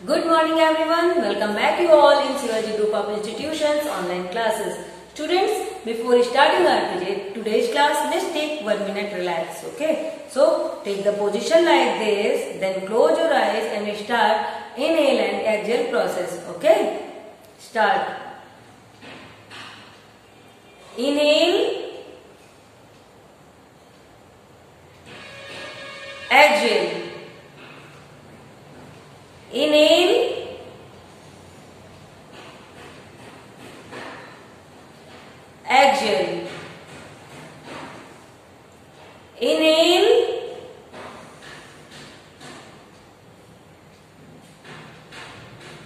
Good morning everyone. Welcome back you all in Shivaji Group of Institutions online classes. Students, before starting our today's class, let's take 1 minute relax. Okay. So take the position like this, then close your eyes and start inhale and exhale process. Okay. Start. Inhale. Exhale. Inhale, exhale, inhale,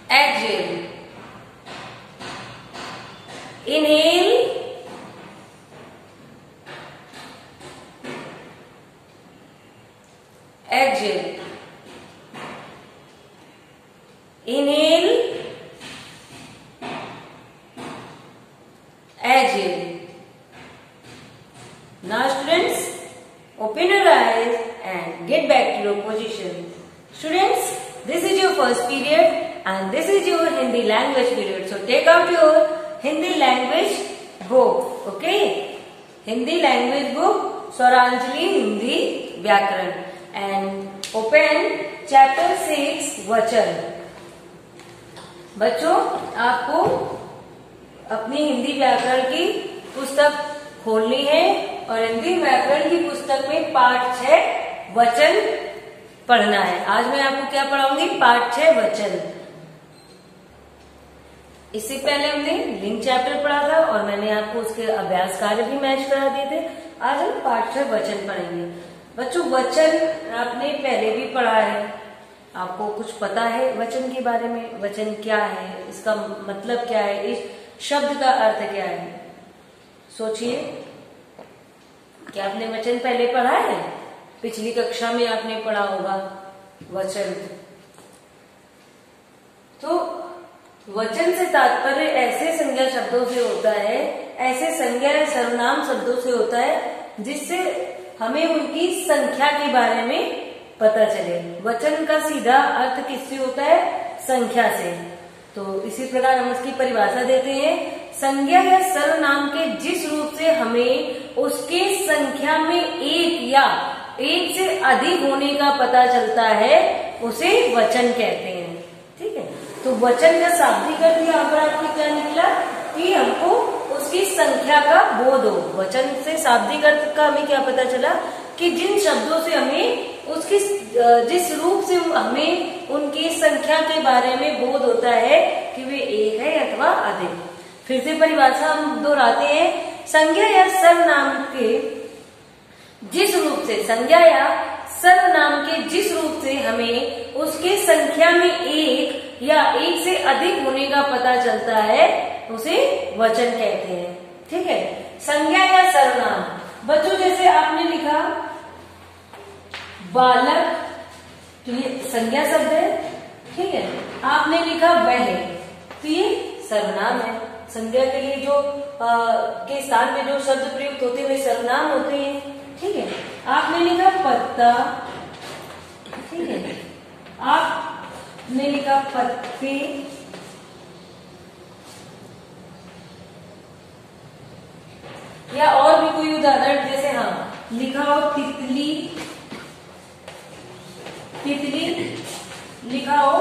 exhale, inhale, exhale. Inhale, exhale. Now students, open your eyes and get back to your position. Students, this is your first period and this is your Hindi language period. So take out your Hindi language book. Okay? Hindi language book, Swaranjali Hindi Vyakaran. And open chapter 6, Vachan. बच्चों, आपको अपनी हिंदी व्याकरण की पुस्तक खोलनी है और हिंदी व्याकरण की पुस्तक में पाठ 6 वचन पढ़ना है। आज मैं आपको क्या पढ़ाऊंगी? पाठ 6 वचन। इससे पहले हमने लिंक चैप्टर पढ़ा था और मैंने आपको उसके अभ्यास कार्य भी मैच करा दिए थे। आज हम पाठ 6 वचन पढ़ेंगे। बच्चों, वचन आपने पहले भी पढ़ा है, आपको कुछ पता है वचन के बारे में? वचन क्या है, इसका मतलब क्या है, इस शब्द का अर्थ क्या है? सोचिए, क्या आपने वचन पहले पढ़ा है? पिछली कक्षा में आपने पढ़ा होगा वचन। तो वचन से तात्पर्य ऐसे संज्ञा शब्दों से होता है, ऐसे संज्ञा या सर्वनाम शब्दों से होता है जिससे हमें उनकी संख्या के बारे में पता चले। वचन का सीधा अर्थ किससे होता है? संख्या से। तो इसी प्रकार हम इसकी परिभाषा देते हैं, संज्ञा या सर्वनाम के जिस रूप से हमें उसके संख्या में एक या एक से अधिक होने का पता चलता है उसे वचन कहते हैं। ठीक है, तो वचन का शाब्दिक अर्थ यहाँ पर आपको क्या निकला कि हमको उसकी संख्या का बोध हो। वचन से शाब्दिक अर्थ का हमें क्या पता चला कि जिन शब्दों से हमें उसकी जिस रूप से हमें उनकी संख्या के बारे में बोध होता है कि वे एक है अथवा अधिक। फिर से परिभाषा हम दोहराते हैं, संज्ञा या सर्वनाम के जिस रूप से, संज्ञा या सर्वनाम के जिस रूप से हमें उसके संख्या में एक या एक से अधिक होने का पता चलता है उसे वचन कहते हैं। ठीक है, संज्ञा या सर्वनाम। बच्चों, जैसे आपने लिखा बालक, तो ये संज्ञा शब्द है। ठीक है, आपने लिखा वह, तो ये सर्वनाम है। संज्ञा के लिए जो के स्थान में जो शब्द प्रयुक्त होते हैं वे सर्वनाम होते हैं। ठीक है, आपने लिखा पत्ता, ठीक है, आपने लिखा पत्ते, या और भी कोई उदाहरण, जैसे हाँ लिखा हो तितली, तितली, लिखा हो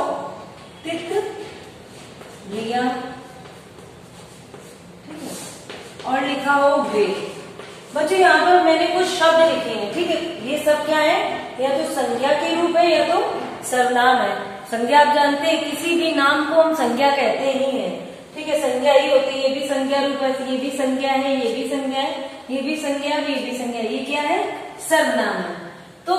तितलियां, ठीक है, और लिखा हो वे। बच्चों, यहाँ पर मैंने कुछ शब्द लिखे हैं। ठीक है, ये सब क्या है? या तो संज्ञा के रूप है या तो सर्वनाम है। संज्ञा आप जानते हैं, किसी भी नाम को हम संज्ञा कहते ही हैं। ठीक है, संज्ञा ही होती है, ये भी संज्ञा रूप है, ये भी संज्ञा है, ये भी संज्ञा है, ये भी संज्ञा है, ये भी संज्ञा है। ये क्या है? सर्वनाम है। तो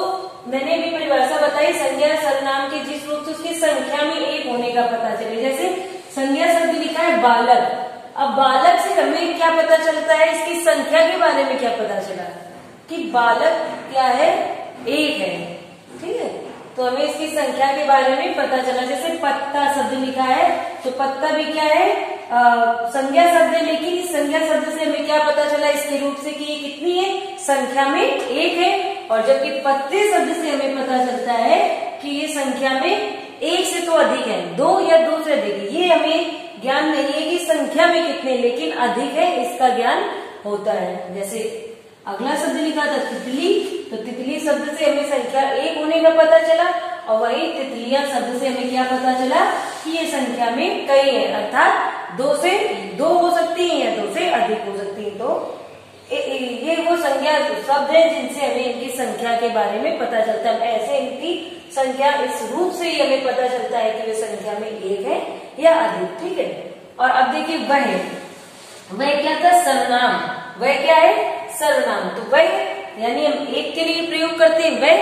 मैंने भी परिभाषा बताई, संज्ञा सर्वनाम के जिस रूप से उसकी संख्या में एक होने का पता चले। जैसे संज्ञा शब्द लिखा है बालक, अब बालक से हमें क्या पता चलता है? इसकी संख्या के बारे में क्या पता चला कि बालक क्या है? एक है। ठीक है, तो हमें इसकी संख्या के बारे में पता चला। जैसे पत्ता शब्द लिखा है, तो पत्ता भी क्या है? संज्ञा शब्द है, लेकिन इस संज्ञा शब्द से हमें क्या पता चला इसके रूप से कि ये कितनी है? संख्या में एक है। और जबकि पत्ते शब्द से हमें पता चलता है कि ये संख्या में एक से तो अधिक है, दो या दो से अधिक है, ये हमें ज्ञान नहीं है कि संख्या में कितने, लेकिन अधिक है इसका ज्ञान होता है। जैसे अगला शब्द लिखा था तितली, तो तितली शब्द से हमें संख्या एक होने का पता चला, और वही तितलियां शब्द से हमें क्या पता चला कि ये संख्या में कई है, अर्थात दो हो सकती है या दो से अधिक हो सकती है। तो ये वो संख्या शब्द है जिनसे हमें इनकी संख्या के बारे में पता चलता है। ऐसे इनकी संख्या इस रूप से ही हमें पता चलता है कि वे संख्या में एक है या अधिक, ठीक है। और अब देखिए वह क्या था, सर्वनाम, वह क्या है, सर्वनाम। तो वह यानी हम एक के लिए प्रयोग करते हैं वह,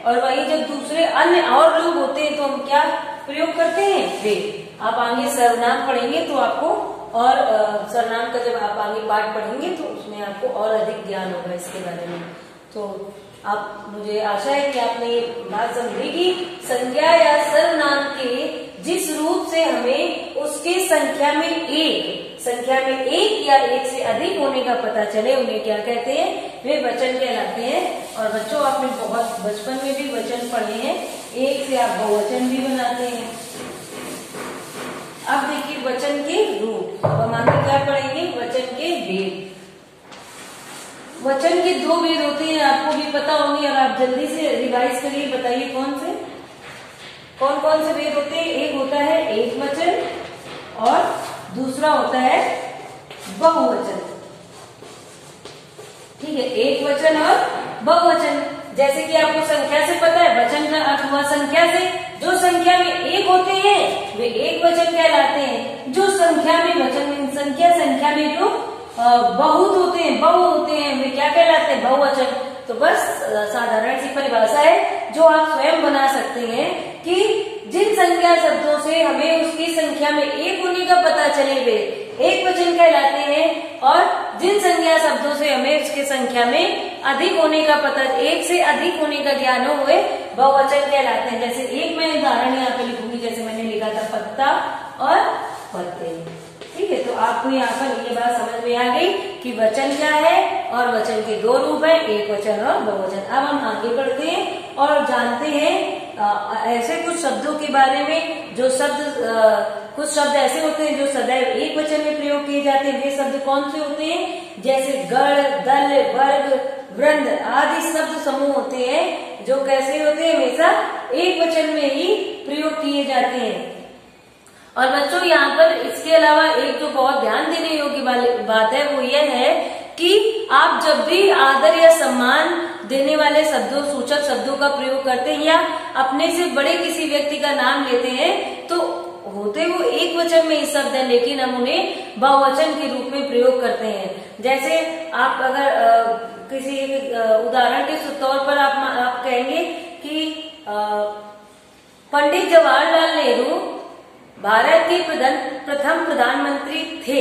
और वही जब दूसरे अन्य और लोग होते हैं तो हम क्या प्रयोग करते हैं, वे। आप आगे सर्वनाम पढ़ेंगे तो आपको, और सर्वनाम का जब आप आगे पाठ पढ़ेंगे तो उसमें आपको और अधिक ज्ञान होगा इसके बारे में। तो आप, मुझे आशा है कि आपने ये बात समझी कि संज्ञा या सर्वनाम के जिस रूप से हमें उसकी संख्या में एक या एक से अधिक होने का पता चले, उन्हें क्या कहते हैं, वे वचन कहलाते हैं। और बच्चों, आपने बहुत बचपन में भी वचन पढ़े हैं, एक से आप बहुवचन भी बनाते हैं। अब देखिए वचन के रूप, अब हम आगे क्या पढ़ेंगे, वचन के भेद। वचन के दो भेद होते हैं, आपको भी पता होंगे, और आप जल्दी से रिवाइज करिए, बताइए कौन कौन से भेद होते हैं। एक होता है एक वचन और दूसरा होता है बहुवचन, ठीक है, एक वचन और बहुवचन। जैसे कि आपको संख्या से पता है, वचन का अर्थ हुआ संख्या से, जो संख्या में एक होते हैं वे एक वचन कहलाते हैं, जो संख्या में वचन संख्या में जो बहु होते हैं वे क्या कहलाते हैं, बहुवचन। तो बस साधारण सी परिभाषा है जो आप स्वयं बना सकते हैं कि जिन संख्या शब्दों से हमें उसकी संख्या में एक होने का पता चले वे एक वचन कहलाते हैं, और जिन संख्या शब्दों से हमें उसकी संख्या में अधिक होने का पता, एक से अधिक होने का ज्ञान हो, वे बहुवचन कहलाते हैं। जैसे एक मैं उदाहरण यहाँ पे लिखूंगी, जैसे मैंने लिखा था पत्ता और पत्ते, ठीक है। तो आपको यहाँ पर ये बात समझ में आ गई कि वचन क्या है, और वचन के दो रूप हैं, एक वचन और बहुवचन। अब हम आगे बढ़ते हैं और जानते हैं ऐसे कुछ शब्दों के बारे में, जो कुछ शब्द ऐसे होते हैं जो सदैव एक वचन में प्रयोग किए जाते हैं। वे शब्द कौन से होते हैं, जैसे गण, दल, वर्ग, वृंद आदि शब्द समूह होते हैं जो कैसे होते हैं, हमेशा एक वचन में ही प्रयोग किए जाते हैं। और बच्चों, यहाँ पर इसके अलावा एक जो बहुत ध्यान देने योग्य बात है वो ये है कि आप जब भी आदर या सम्मान देने वाले शब्दों, सूचक शब्दों का प्रयोग करते हैं या अपने से बड़े किसी व्यक्ति का नाम लेते हैं, तो होते वो एक वचन में ही शब्द है, लेकिन हम उन्हें बहुवचन के रूप में प्रयोग करते हैं। जैसे आप अगर किसी उदाहरण के तौर पर आप कहेंगे कि पंडित जवाहरलाल नेहरू भारत के प्रथम प्रधानमंत्री थे,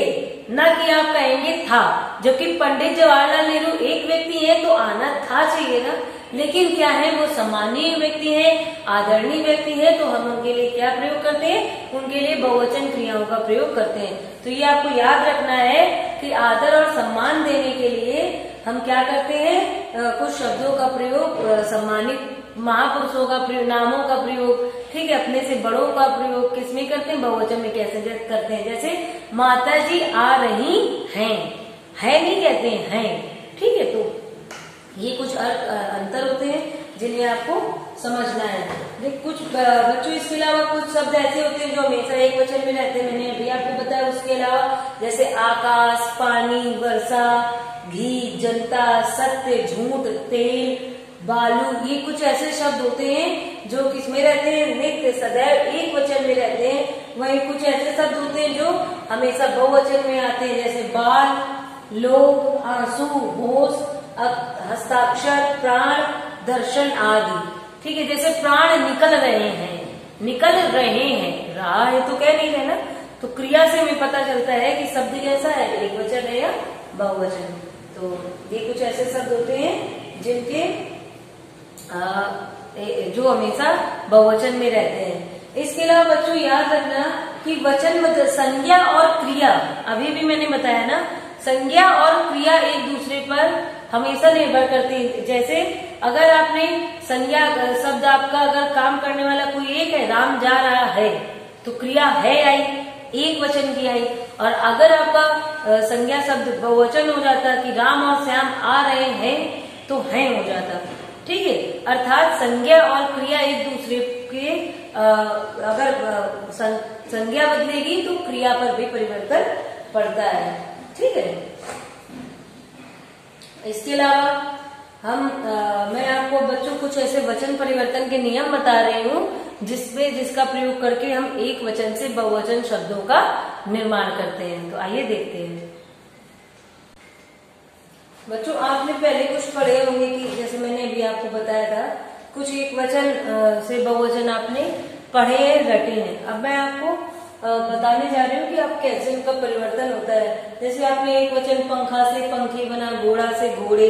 न कि आप कहेंगे था। जबकि पंडित जवाहरलाल नेहरू एक व्यक्ति है तो आना था चाहिए ना, लेकिन क्या है, वो सम्मानीय व्यक्ति है, आदरणीय व्यक्ति है, तो हम उनके लिए क्या प्रयोग करते हैं, उनके लिए बहुवचन क्रियाओं का प्रयोग करते हैं। तो ये आपको याद रखना है कि आदर और सम्मान देने के लिए हम क्या करते हैं, कुछ शब्दों का प्रयोग, सम्मानित महापुरुषों का प्रयोग, नामों का प्रयोग, ठीक है, अपने से बड़ों का प्रयोग किसमें करते हैं, बहुवचन में कैसे करते हैं। जैसे माता जी आ रही हैं, है नहीं कहते हैं, ठीक है। तो ये कुछ अंतर होते हैं जिन्हें आपको समझना है। देख कुछ बच्चों, इसके अलावा कुछ शब्द ऐसे होते हैं जो हमेशा एक वचन में रहते हैं, मैंने अभी आपको बताया। उसके अलावा जैसे आकाश, पानी, वर्षा, घी, जनता, सत्य, झूठ, तेल, बालू, ये कुछ ऐसे शब्द होते हैं जो किसमें रहते हैं, नित्य सदैव एक वचन में रहते हैं। वहीं कुछ ऐसे शब्द होते हैं जो हमेशा बहुवचन में आते हैं, जैसे बाल, लोग, आंसू, होश, हस्ताक्षर, प्राण, दर्शन आदि, ठीक है। जैसे प्राण निकल रहे हैं, रहा है तो कह नहीं रहे ना, तो क्रिया से हमें पता चलता है कि शब्द कैसा है, एक वचन है या बहुवचन। तो ये कुछ ऐसे शब्द होते हैं जिनके जो हमेशा बहुवचन में रहते हैं। इसके अलावा बच्चों याद रखना कि वचन मतलब संज्ञा और क्रिया, अभी भी मैंने बताया ना, संज्ञा और क्रिया एक दूसरे पर हमेशा निर्भर करती है। जैसे अगर आपने संज्ञा शब्द आपका अगर काम करने वाला कोई एक है, राम जा रहा है, तो क्रिया है आई, एक वचन की आई। और अगर आपका संज्ञा शब्द बहुवचन हो जाता कि राम और श्याम आ रहे हैं, तो हैं हो जाता। ठीक है, अर्थात संज्ञा और क्रिया एक दूसरे के अगर संज्ञा बदलेगी तो क्रिया पर भी परिवर्तन पड़ता है। ठीक है, इसके अलावा मैं आपको बच्चों कुछ ऐसे वचन परिवर्तन के नियम बता रही हूँ जिसका प्रयोग करके हम एक वचन से बहुवचन शब्दों का निर्माण करते हैं। तो आइए देखते हैं। बच्चों, आपने पहले कुछ पढ़े होंगे कि जैसे मैंने अभी आपको बताया था, कुछ एक वचन से बहुवचन आपने पढ़े हैं, रटे हैं। अब मैं आपको बताने जा रही हूँ कि आप कैसे उनका परिवर्तन होता है। जैसे आपने एक वचन पंखा से पंखे बना, घोड़ा से घोड़े,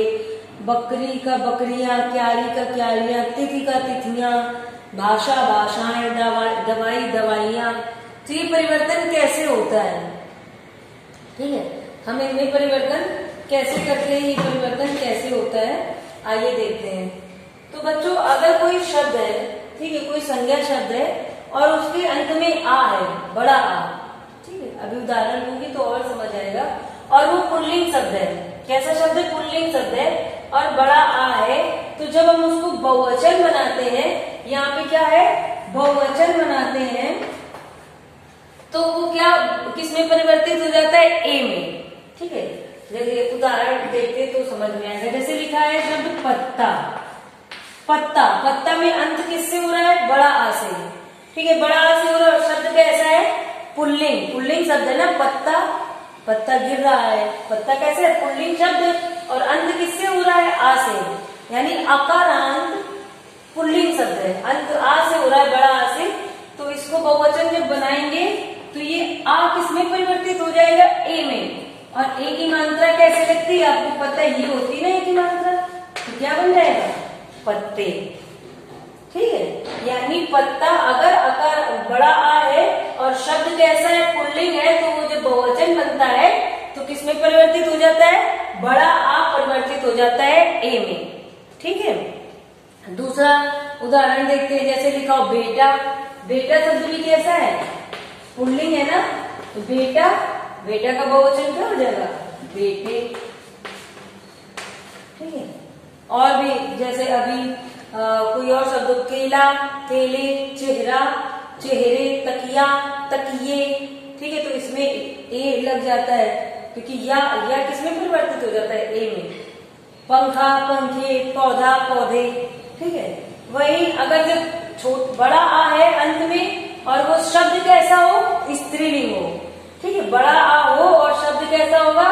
बकरी का बकरियां, क्यारी का क्यारियां, तिथि का तिथियां, भाषा भाषाएं, दवाई दवाइयां। तो ये परिवर्तन कैसे होता है? ठीक है, हम इनमें परिवर्तन कैसे करते हैं, ये परिवर्तन कैसे होता है, आइए देखते हैं। तो बच्चों, अगर कोई शब्द है, ठीक है, कोई संज्ञा शब्द है और उसके अंत में आ है, बड़ा आ, ठीक है, अभी उदाहरण दूंगी तो और समझ आएगा। और वो पुल्लिंग शब्द है। कैसा शब्द है? पुल्लिंग शब्द है और बड़ा आ है। तो जब हम उसको बहुवचन बनाते हैं, यहाँ पे क्या है, बहुवचन बनाते हैं, तो वो क्या किसमें परिवर्तित हो जाता है? ए में। ठीक है, जैसे उदाहरण देखते तो समझ में आएगा। जैसे लिखा है शब्द पत्ता, पत्ता, पत्ता में अंत किससे हो रहा है? बड़ा आ से। ठीक है, बड़ा आ से हो रहा है। शब्द कैसा है? पुल्लिंग, पुल्लिंग शब्द है ना। पत्ता, पत्ता गिर रहा है, पत्ता कैसे है? पुल्लिंग शब्द। और अंत किससे हो रहा है? आ से, यानी अकारांत पुल्लिंग शब्द है, अंत आ से हो रहा है, बड़ा आ से। तो इसको बहुवचन जब बनाएंगे तो ये आ किसमें परिवर्तित हो जाएगा? ए में। और ए की मात्रा कैसे लगती है? आपको पता ही होती है ना ए की मात्रा, तो क्या बन जाएगा? पत्ते। ठीक है, यानी पत्ता अगर आकार बड़ा आ है और शब्द कैसा है? पुल्लिंग है, तो वो जब बहुवचन बनता है तो किसमें परिवर्तित हो जाता है? बड़ा आ परिवर्तित हो जाता है ए में। ठीक है, दूसरा उदाहरण देखते हैं। जैसे लिखा हो बेटा, बेटा शब्द भी कैसा है? पुल्लिंग है ना। तो बेटा, बेटा का बहुवचन क्या हो जाएगा? बेटे। ठीक है, और भी जैसे अभी कोई और शब्द, केला, केले, चेहरा, चेहरे, तकिया, तकिए। ठीक है, तो इसमें ए लग जाता है क्योंकि या किसमें परिवर्तित हो जाता है? ए में। पंखा, पंखे, पौधा, पौधे। ठीक है, वही अगर जब बड़ा आ है अंत में और वो शब्द कैसा हो? स्त्रीलिंग हो। ठीक है, बड़ा आ हो और शब्द कैसा होगा?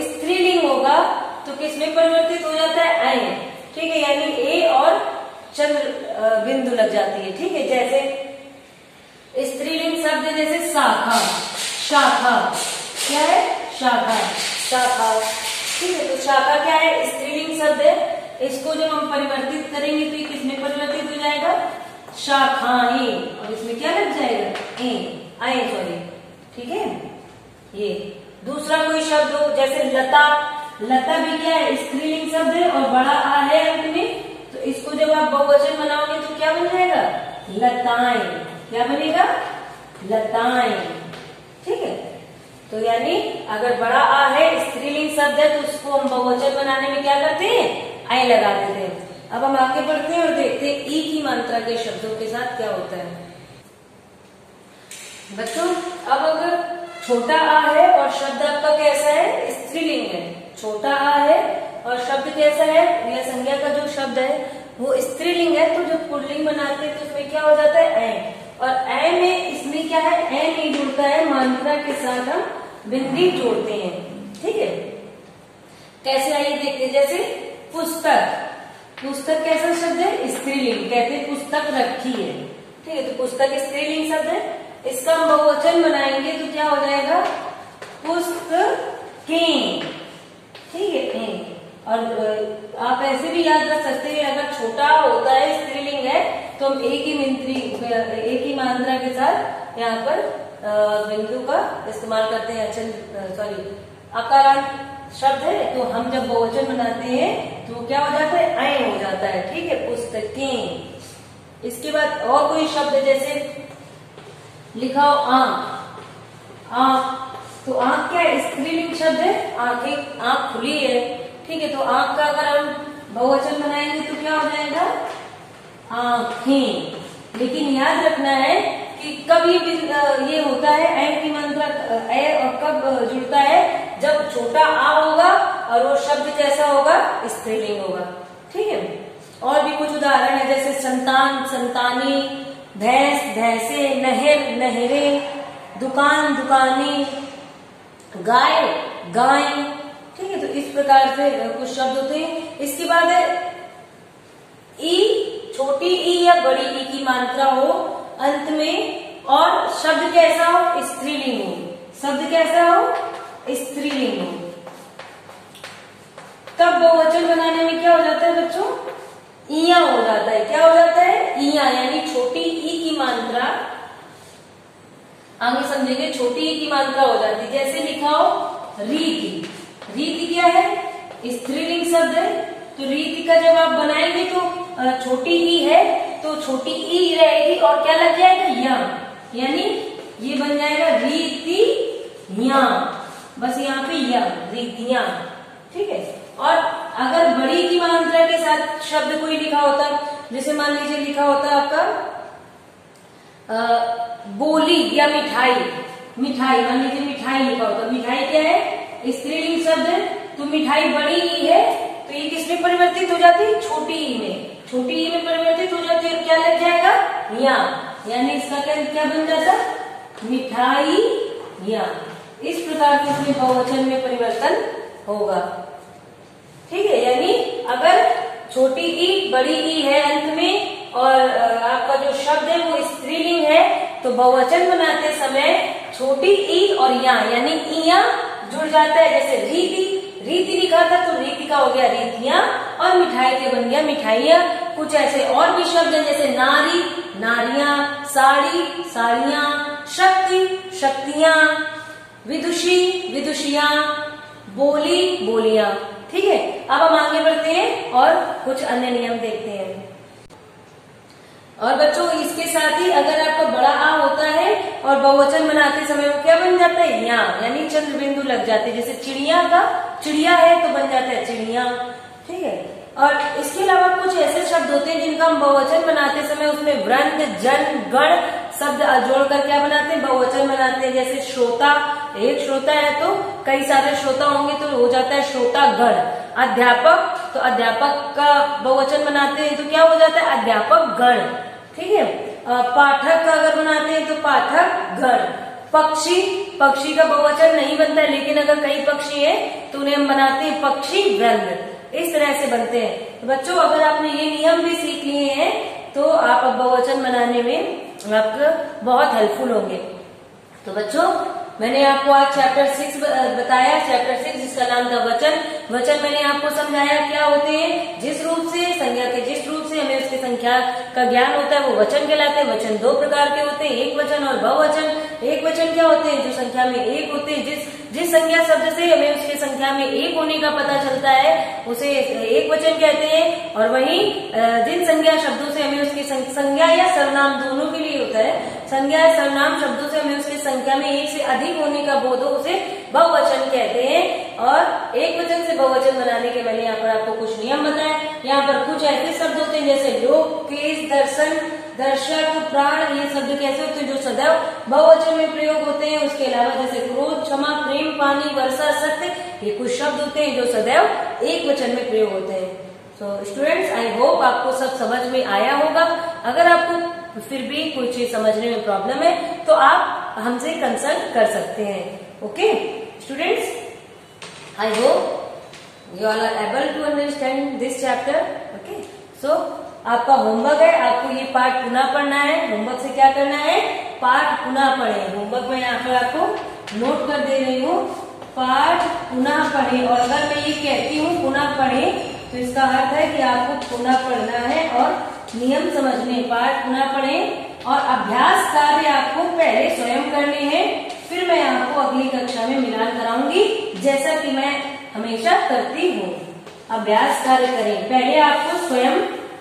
स्त्रीलिंग होगा, तो किसमें परिवर्तित हो जाता है? ऐ। ठीक है, यानी ए और चंद्र बिंदु लग जाती है। ठीक है, जैसे स्त्रीलिंग शब्द जैसे शाखा, शाखा क्या है? शाखा, शाखा। ठीक है, तो शाखा क्या है? स्त्रीलिंग शब्द है। इसको जब हम परिवर्तित करेंगे तो ये किसमें परिवर्तित हो जाएगा? शाखाएं। और इसमें क्या लग जाएगा? ए, आए, सॉरी। ठीक है, ये दूसरा कोई शब्द हो जैसे लता, लता भी क्या है? स्त्रीलिंग शब्द है और बड़ा आ है अंत में, तो इसको जब आप बहुवचन बनाओगे तो क्या बन जाएगा? लताएं। क्या बनेगा? लताएं। ठीक है, तो यानी अगर बड़ा आ है, स्त्रीलिंग शब्द है, तो उसको हम बहुवचन बनाने में क्या करते हैं? ऐ लगा देते हैं। अब हम आगे बढ़ते हैं और देखते हैं ई की मात्रा के शब्दों के साथ क्या होता है। बच्चों, अब अगर छोटा आ है और शब्द आपका कैसा है? स्त्रीलिंग है। छोटा आ है और शब्द कैसा है? या संज्ञा का जो शब्द है वो स्त्रीलिंग है, तो जब पुल्लिंग बनाते हैं तो उसमें क्या हो जाता है? ऐ। और ऐ में इसमें क्या है? ऐ नहीं जुड़ता है, मात्रा के साथ हम बिंदी जोड़ते हैं। ठीक है, कैसे आइए देखते हैं। जैसे पुस्तक, पुस्तक कैसा शब्द है? स्त्रीलिंग, कहते हैं पुस्तक रखी है। ठीक है, तो पुस्तक स्त्रीलिंग शब्द है। इसका हम बहुवचन बनाएंगे तो क्या हो जाएगा? पुस्तकें। ठीक है, और आप ऐसे भी याद रख सकते हैं, अगर छोटा होता है, स्त्रीलिंग है, तो हम एक ही मात्रा के साथ यहाँ पर बिंदु का इस्तेमाल करते हैं। सॉरी, आकारांत शब्द है, तो हम जब बहुवचन बनाते हैं तो वो क्या हो जाता है, ऐ हो जाता है। ठीक है, पुस्तकें। इसके बाद और कोई शब्द जैसे लिखा हो आंख। आंख, तो आंख क्या है, स्त्रीलिंग शब्द है, आंखें, आंख खुली है। ठीक है, तो आंख का अगर हम बहुवचन बनाएंगे तो क्या हो जाएगा, आंखें। लेकिन याद रखना है कि कब ये होता है, ऐ की मात्रा ऐ और कब जुड़ता है, जब छोटा आ होगा और वो शब्द कैसा होगा, स्त्रीलिंग होगा। ठीक है, और भी कुछ उदाहरण है जैसे संतान, संतानी, भैंस, भैंसे, नहर, नहरें, दुकान, दुकानी, गाय, गाय। ठीक है, तो इस प्रकार से कुछ शब्द होते हैं। इसके बाद है ई, छोटी ई या बड़ी ई की मात्रा हो अंत में और शब्द कैसा हो, स्त्रीलिंग हो। शब्द कैसा हो, स्त्रीलिंग हो। तब बहुवचन बनाने में क्या हो जाता है बच्चों, इया हो जाता है। क्या हो जाता है, इया, यानी छोटी ई की मात्रा, आगे समझेंगे, छोटी ई की मात्रा हो जाती है। जैसे लिखा हो रीति। रीति क्या है, स्त्रीलिंग शब्द है, तो रीति का जब आप बनाएंगे तो छोटी ई है तो छोटी ई रहेगी और क्या लग जाएगा, या, यानी ये बन जाएगा रीति या, बस यहाँ पे या, रीतियां। ठीक है, और अगर बड़ी की मात्रा के साथ शब्द कोई लिखा होता, जैसे मान लीजिए लिखा होता आपका बोली या मिठाई। मिठाई, मान लीजिए मिठाई लिखा होता, मिठाई क्या है, स्त्रीलिंग शब्द है, तो मिठाई बड़ी ई है तो ये किसमें परिवर्तित हो जाती है, छोटी ई में। छोटी ई में परिवर्तित हो जाती है और क्या लग जाएगा, या, यानी इसका क्या बन जाता, मिठाई या। इस प्रकार से इसमें बहुवचन में परिवर्तन होगा। ठीक है, यानी अगर छोटी ई बड़ी ई है अंत में और आपका जो शब्द है वो स्त्रीलिंग है, तो बहुवचन बनाते समय छोटी ई और या, यानी इया जुड़ जाता है। जैसे रीति, रीति लिखा था तो रीति का हो गया रीतियां, और मिठाई के बन गया मिठाइयां। कुछ ऐसे और भी शब्द हैं जैसे नारी, नारियां, साड़ी, साड़ियां, शक्ति, शक्तियां, विदुषी, विदुषियां, बोली, बोलियां। ठीक है, अब हम आगे बढ़ते हैं और कुछ अन्य नियम देखते हैं। और बच्चों इसके साथ ही अगर आपका बड़ा आ होता है और बहुवचन बनाते समय वो क्या बन जाता है, या, यानी चंद्र बिंदु लग जाते हैं। जैसे चिड़िया का, चिड़िया है तो बन जाता है चिड़िया। ठीक है, और इसके अलावा कुछ ऐसे शब्द होते हैं जिनका हम बहुवचन बनाते समय उसमें वृंद, जन, गण शब्द जोड़कर क्या बनाते हैं, बहुवचन बनाते हैं। जैसे श्रोता, एक श्रोता है तो कई सारे श्रोता होंगे तो हो जाता है श्रोतागण। अध्यापक, तो अध्यापक का बहुवचन बनाते हैं तो क्या हो जाता है, अध्यापक गण। ठीक है, पाठक का अगर बनाते हैं तो पाठक गण। पक्षी, पक्षी का बहुवचन नहीं बनता है, लेकिन अगर कई पक्षी है तो उन्हें हम बनाते हैं पक्षी वृंद। इस तरह से बनते हैं। तो बच्चों अगर आपने ये नियम भी सीख लिए हैं तो आप अब बहुवचन बनाने में आपको बहुत हेल्पफुल होंगे। तो बच्चों मैंने आपको आज चैप्टर 6 बताया, चैप्टर 6 जिसका नाम था वचन। वचन मैंने आपको समझाया क्या होते हैं, जिस रूप से संज्ञा के जिस रूप से हमें उसकी संख्या का ज्ञान होता है वो वचन कहलाते हैं। वचन दो प्रकार के होते हैं, एक वचन और बहुवचन। एक वचन क्या होते हैं, जो संख्या में एक होते हैं, जिस संज्ञा शब्द से हमें उसके संख्या में एक होने का पता चलता है उसे एक वचन कहते हैं। और वहीं जिन संज्ञा शब्दों से हमें उसकी संज्ञा या सर्वनाम दोनों के लिए होता है, संज्ञा या सर्वनाम शब्दों से हमें उसकी संख्या में एक से अधिक होने का बोध हो उसे बहुवचन कहते हैं। और एक वचन से बहुवचन बनाने के मैंने यहाँ पर आपको कुछ नियम बताए। यहाँ पर कुछ ऐसे शब्द होते हैं जैसे लोक, केस, दर्शन, दर्शक, प्राण, ये शब्द कैसे होते हैं जो सदैव बहुवचन में प्रयोग होते हैं। उसके अलावा जैसे क्रोध, क्षमा, प्रेम, पानी, वर्षा, सत्य, ये कुछ शब्द होते हैं जो सदैव एक वचन में प्रयोग होते हैं। तो स्टूडेंट्स आई होप आपको सब समझ में आया होगा। अगर आपको फिर भी कोई चीज समझने में प्रॉब्लम है तो आप हमसे कंसल्ट कर सकते हैं। Okay students, I hope you all are able to understand this chapter. Okay, so आपका होमवर्क है, आपको ये पाठ पुनः पढ़ना है। होमवर्क से क्या करना है, पाठ पुनः पढ़ें। होमवर्क में यहाँ पर आपको नोट कर दे रही हूँ, पाठ पुनः पढ़ें। और अगर मैं ये कहती हूँ पुनः पढ़ें तो इसका अर्थ है कि आपको पुनः पढ़ना है और नियम समझने, पाठ पुनः पढ़ें और अभ्यास कार्य आपको पहले स्वयं करने हैं। फिर मैं आपको अगली कक्षा में मिलान कराऊंगी। जैसा कि मैं हमेशा करती हूँ। अभ्यास कार्य करें, पहले आपको स्वयं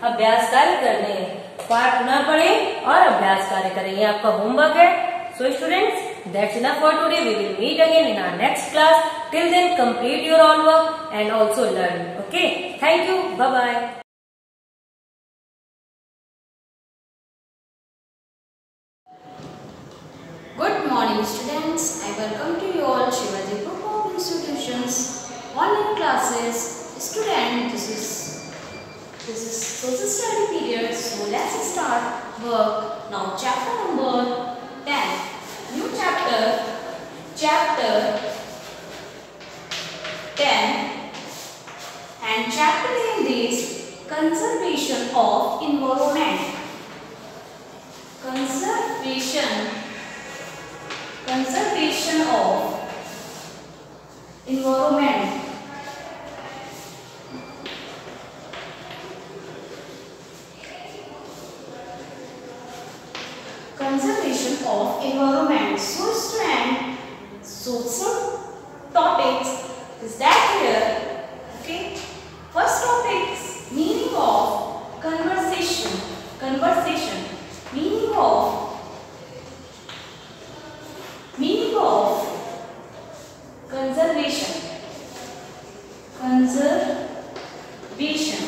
अभ्यास कार्य करने हैं। पाठ पुनः पढ़ें और अभ्यास कार्य करें, ये आपका होमवर्क है। So students, that's enough for today. We will meet again in our next class. Till then, complete your homework and also learn. Okay? Thank you. Bye-bye. Good morning students. I welcome to you all Shivaji Group of Institutions online classes. Student, this is social study period. So let's start work. Now chapter number 10. New chapter 10, and chapter name is conservation of environment. Conservation of environment. Conservation of environment. So student, so some topics is that here. Okay. First topic, meaning of conversation. Meaning of conservation.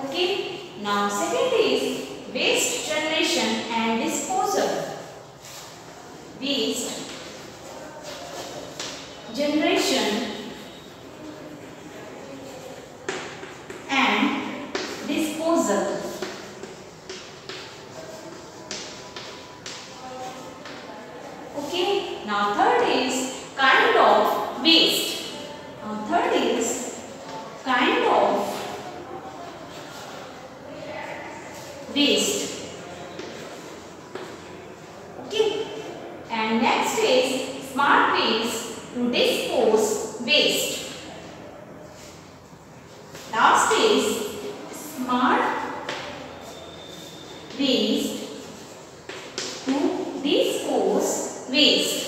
Okay. Now second is waste generation and disposal. Waste generation and disposal. Okay. Now third is kind of waste. Now third is kind of waste. Okay. And next is smart ways to dispose waste. Last is smart ways to dispose waste.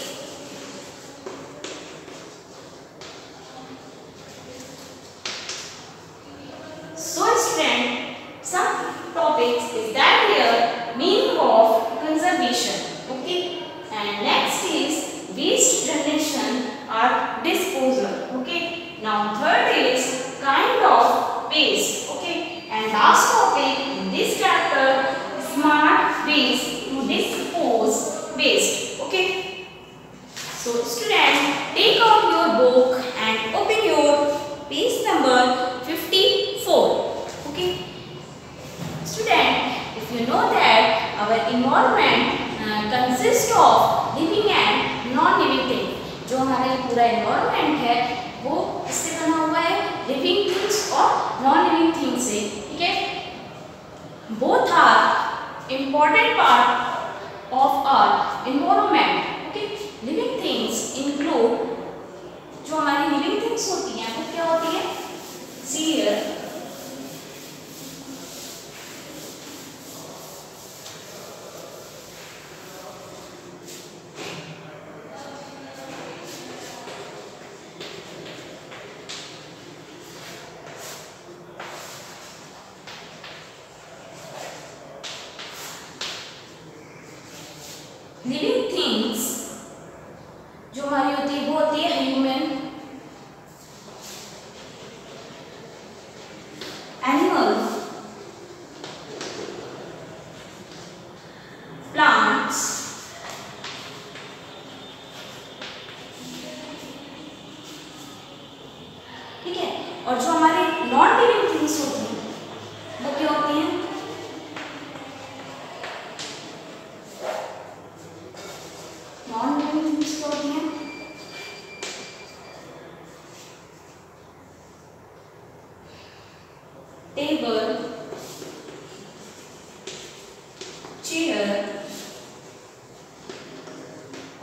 So student, some topics is that here meaning of conservation. Okay. And next is waste generation or disposal. Okay. Now third is kind of waste. Okay. And last topic in this chapter, smart ways to dispose waste. Okay. So student, take out your book and open your page number 54. Okay. Student, if you know that our environment consists of living and non-living things. जो हमारा ये पूरा environment है वो इससे बना हुआ है living things और non-living things से, ठीक है? Both are important part of our environment. Okay? Living things include, जो हमारी living things होती हैं वो क्या होती है? See here. लिविंग थिंग्स जो हमारी होती है वो होती है ह्यूमन, एनिमल, प्लांट्स, ठीक है? और जो हमारे नॉन लिविंग थिंग्स होती हैं वो क्या होती हैं? नॉन लिविंग थिंग्स क्या होती हैं? Table, chair,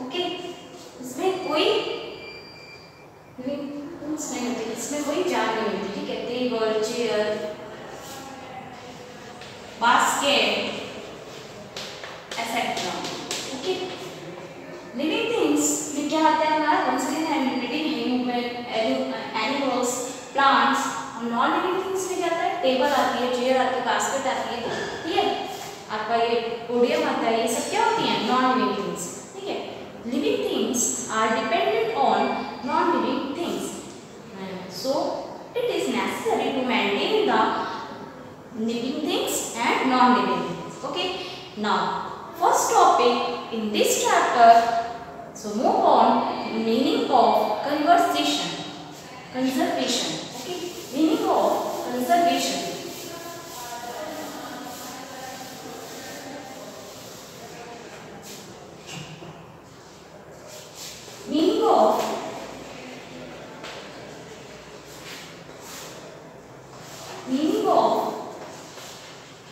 okay? इसमें कोई लिविंग थिंग्स नहीं होती, इसमें कोई जान नहीं होती, ठीक है? Table, chair, basket, etcetera, okay? Living things में क्या आता है हमारा? कौन सा नॉन लिविंग थिंग्स में क्या आता है, टेबल आती है, चेयर आती है, बास्केट आती है, ठीक है, आपका ये पोडियम आता है, ये सब क्या होती हैं, नॉन लिविंग थिंग्स, ठीक है। Living things are dependent on non living things, so it is necessary to maintain the living things and non-living things. Okay. Now, first topic in this chapter. So move on. Meaning of conservation. Okay. Meaning of conservation. Meaning of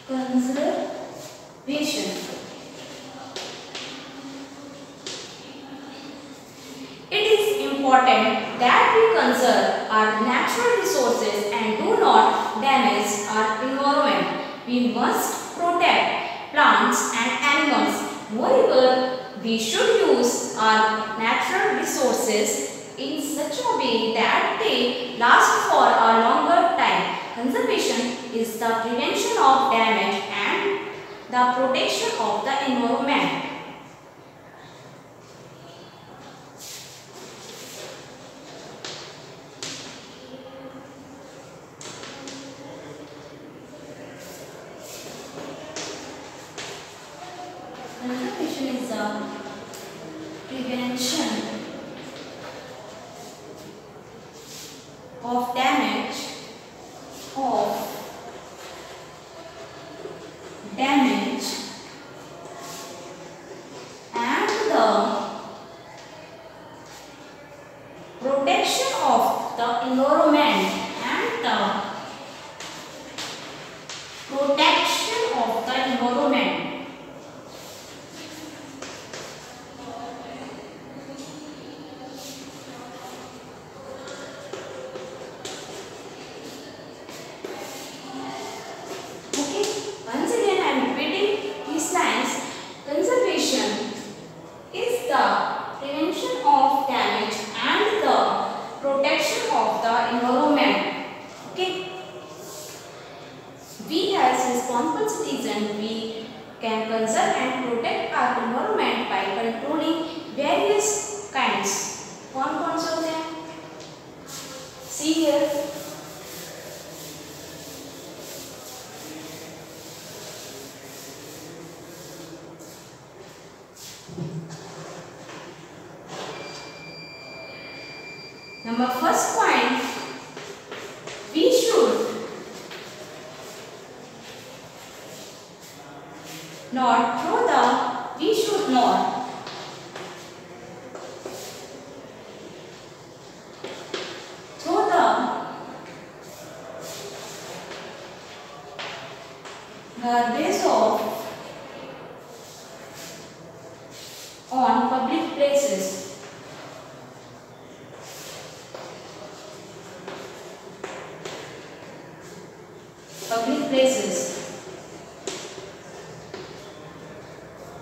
conservation. It is important that we conserve our natural resources and do not damage our environment. We must protect plants and animals. Moreover, we should use our natural resources in such a way that they last for a longer time. Conservation is the prevention of damage and the protection of the environment. Conservation is the prevention of damage and the protection of the environment Okay, once again I am repeating these lines. Conservation is the prevention of damage and the protection of the environment. Okay, we as responsible citizens, we can conserve and protect our environment by controlling various kinds. कौन से होते हैं? See here. Number first point, we should not throw the garbage off on public places.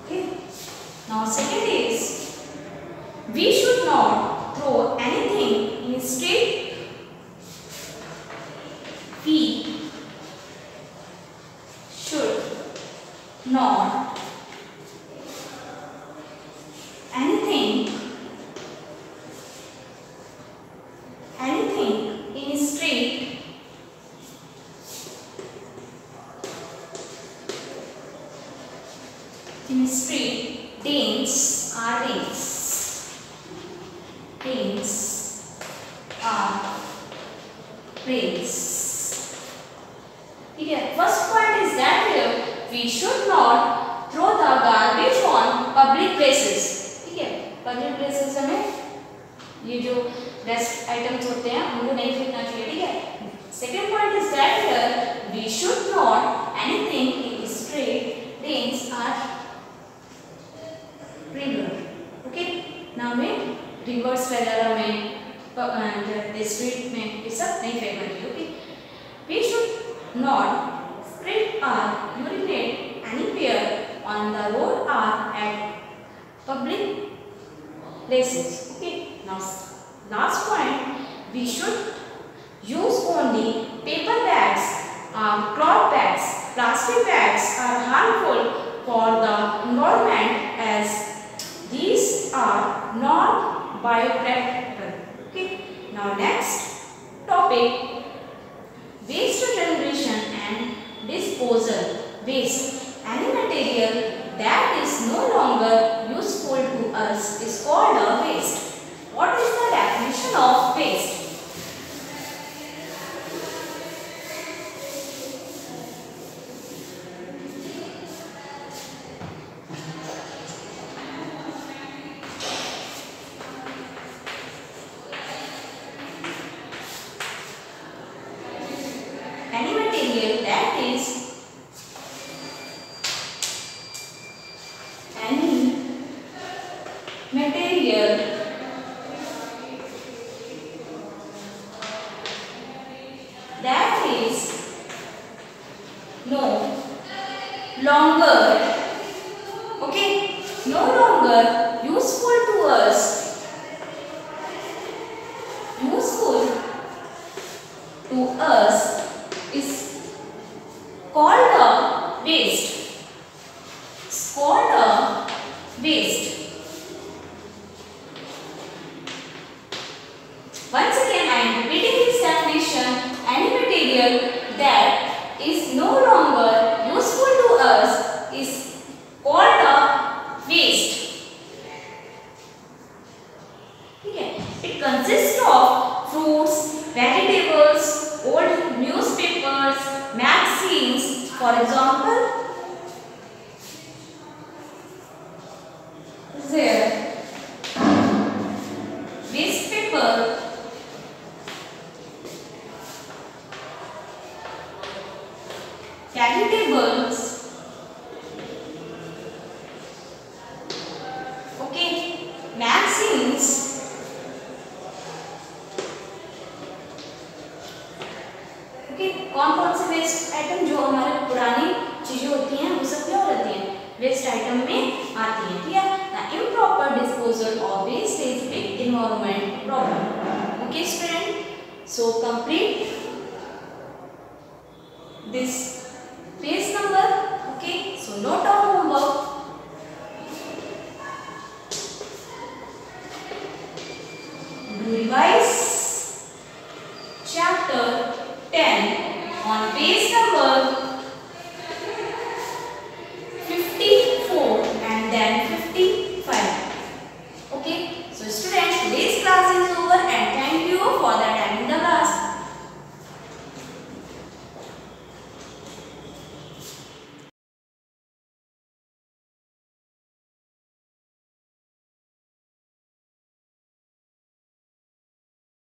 Okay. Now second is, we should not throw anything in street. We should not anything in street Danes are praise. ठीक है, first point is that we should not throw the garbage on public places. ठीक है, public places में ये जो waste items होते हैं उनको नहीं फेंकना चाहिए. ठीक है, second point is that we should not anything in street Danes are river. Okay, ना में रिवर्स वगैरह में स्ट्रीट में ये सब नहीं फेंकना चाहिए. Okay, we should not spit or urinate anywhere on the road or at public places. Okay, now last point, we should use only paper are cloth bags. Plastic bags are harmful for the environment as these are non-biodegradable. Okay. Now next topic, waste generation and disposal. Waste. Any material that is no longer useful to us is called a waste. What is the definition of waste? Any material that is no longer, okay, no longer useful to us, is called a waste. It's called a waste. Once again, I am repeating this definition. Any material that is no longer useful to us is called a waste. Okay. It consists of fruits, vegetables, old newspapers, magazines. For example, there waste paper, vegetables, okay, magazines, okay. कौन से waste item जो हमारे पुरानी चीजें होती हैं वो सब क्या रहती हैं, वेस्ट आइटम में आती हैं, ठीक है। The improper disposal of waste is big environment problem. Okay student, so complete this page number, okay. So note down homework. Revise chapter 10 on page number